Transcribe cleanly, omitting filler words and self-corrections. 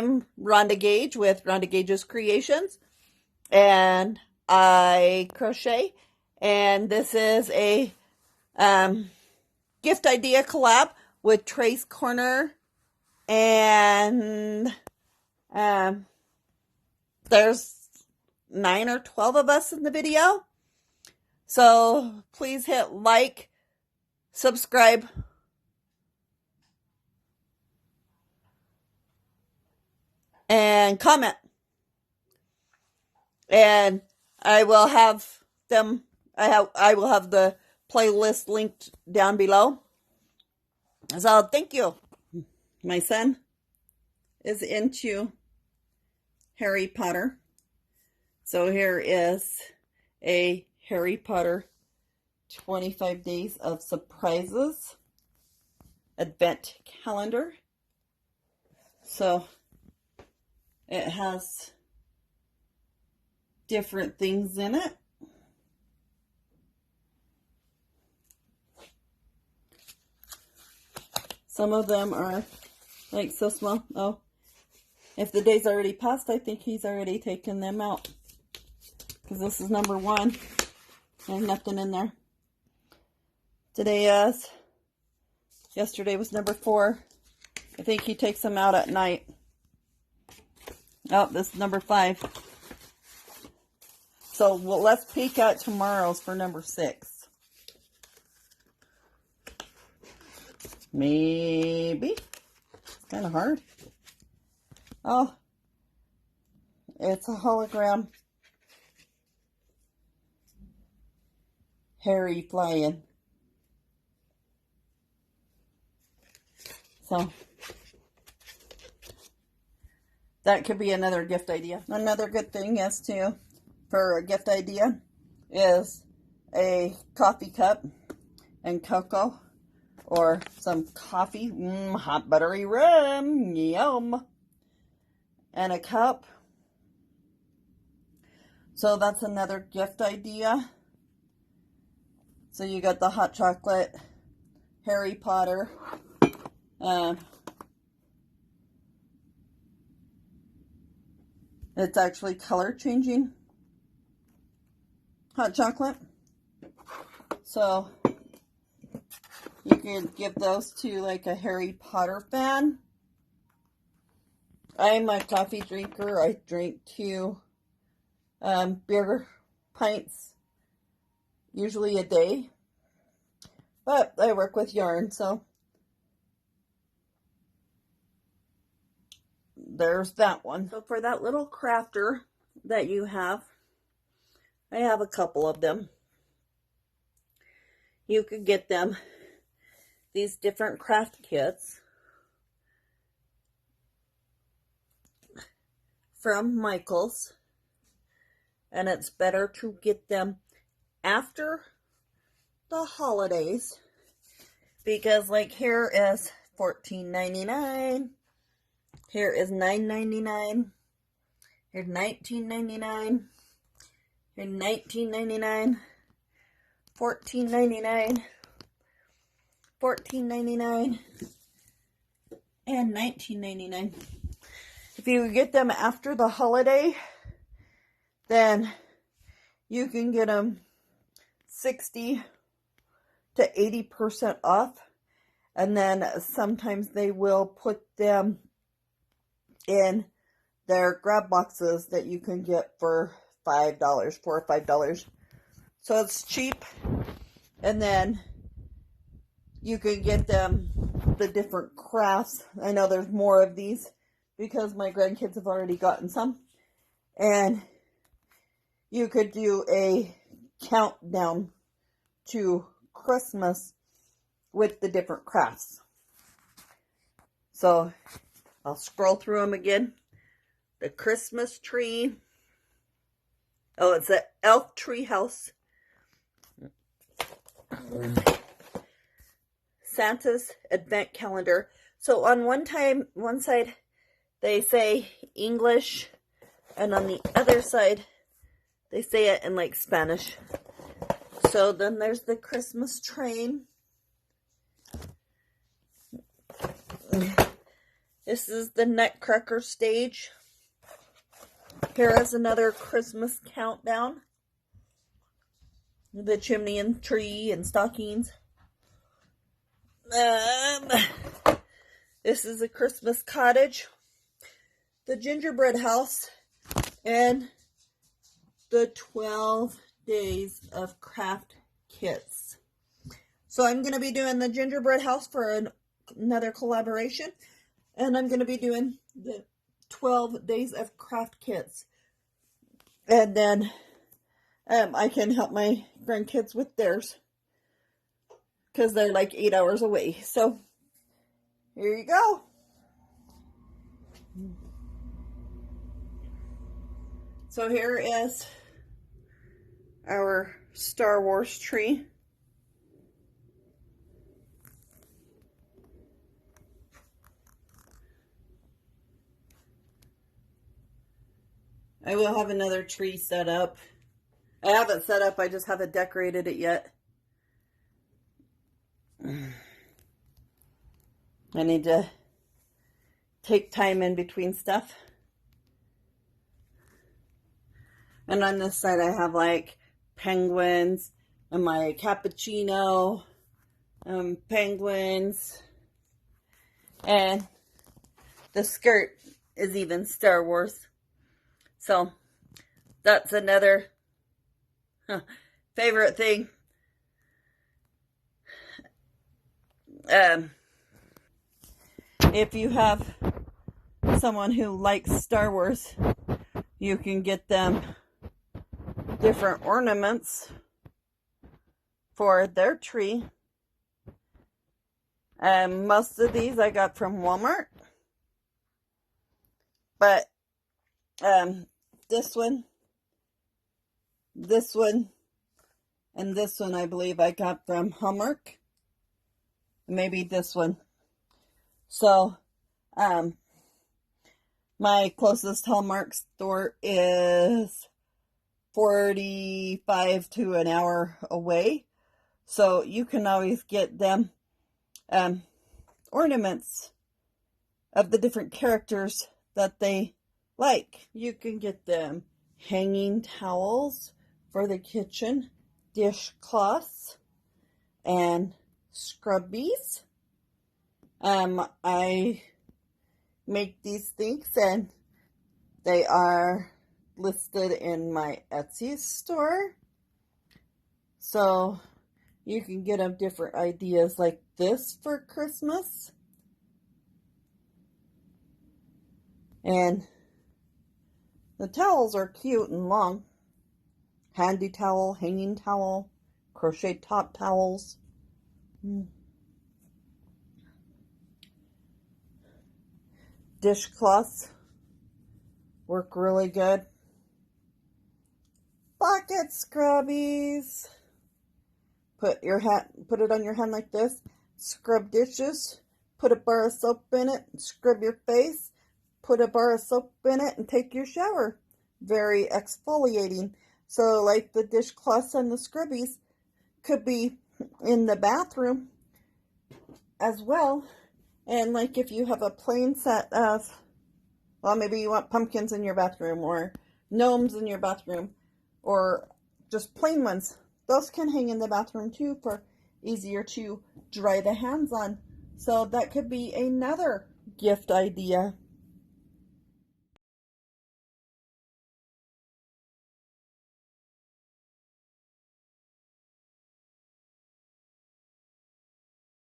I'm Rhonda Gage with Rhondagages Creations, and I crochet, and this is a gift idea collab with Trace Corner, and there's 9 or 12 of us in the video, so please hit like, subscribe, and comment, and I will have them. I will have the playlist linked down below. So thank you. My son is into Harry Potter, so here is a Harry Potter 25 Days of Surprises Advent Calendar. So it has different things in it. Some of them are like so small. Oh, if the day's already passed, I think he's already taken them out. Because this is number 1. There's nothing in there. Today is, yesterday was number 4. I think he takes them out at night. Oh, this is number 5. So, well, let's peek at tomorrow's for number 6. Maybe. It's kind of hard. Oh, it's a hologram. Harry flying. So, that could be another gift idea. Another good thing is too, for a gift idea, is a coffee cup and cocoa, or some coffee, hot buttery rum, yum, and a cup. So that's another gift idea. So you got the hot chocolate, Harry Potter, it's actually color changing hot chocolate. So you can give those to like a Harry Potter fan. I'm a coffee drinker. I drink 2 beer pints usually a day. But I work with yarn, so there's that one. So for that little crafter that you have, I have a couple of them. You could get them these different craft kits from Michael's, and it's better to get them after the holidays, because like here is $14.99, here is $9.99, here's $19.99, here's $19.99, $14.99, $14.99, and $19.99. If you get them after the holiday, then you can get them 60 to 80% off, and then sometimes they will put them in their grab boxes that you can get for $5, $4 or $5. So it's cheap, and then you can get them the different crafts. I know there's more of these because my grandkids have already gotten some, and you could do a countdown to Christmas with the different crafts. So I'll scroll through them again. The Christmas tree. Oh, it's an elf tree house. Santa's advent calendar. So on one side they say English, and on the other side they say it in like Spanish. So then there's the Christmas train. This is the Nutcracker stage. Here is another Christmas countdown. The chimney and tree and stockings. This is a Christmas cottage. The gingerbread house. And the 12 days of craft kits. So I'm going to be doing the gingerbread house for another collaboration. And I'm going to be doing the 12 days of craft kits. And then I can help my grandkids with theirs. Because they're like 8 hours away. So here you go. So here is our Star Wars tree. I will have another tree set up. I have it set up, I just haven't decorated it yet. I need to take time in between stuff. And on this side I have like penguins and my cappuccino penguins. And the skirt is even Star Wars. So that's another favorite thing. If you have someone who likes Star Wars, you can get them different ornaments for their tree. Most of these I got from Walmart. But this one, and this one I believe I got from Hallmark. Maybe this one. So, my closest Hallmark store is 45 to an hour away. So you can always get them ornaments of the different characters that they like. You can get them hanging towels for the kitchen, dishcloths, and scrubbies. I make these things and they are listed in my Etsy store. So you can get them different ideas like this for Christmas. And the towels are cute and long. Handy towel, hanging towel, crochet top towels. Dishcloths work really good. Bucket scrubbies. Put it on your hand like this. Scrub dishes. Put a bar of soap in it. Scrub your face. Put a bar of soap in it and take your shower. Very exfoliating. So like the dishcloths and the scrubbies could be in the bathroom as well. And like if you have a plain set of, well, maybe you want pumpkins in your bathroom or gnomes in your bathroom or just plain ones. Those can hang in the bathroom too for easier to dry the hands on. So that could be another gift idea.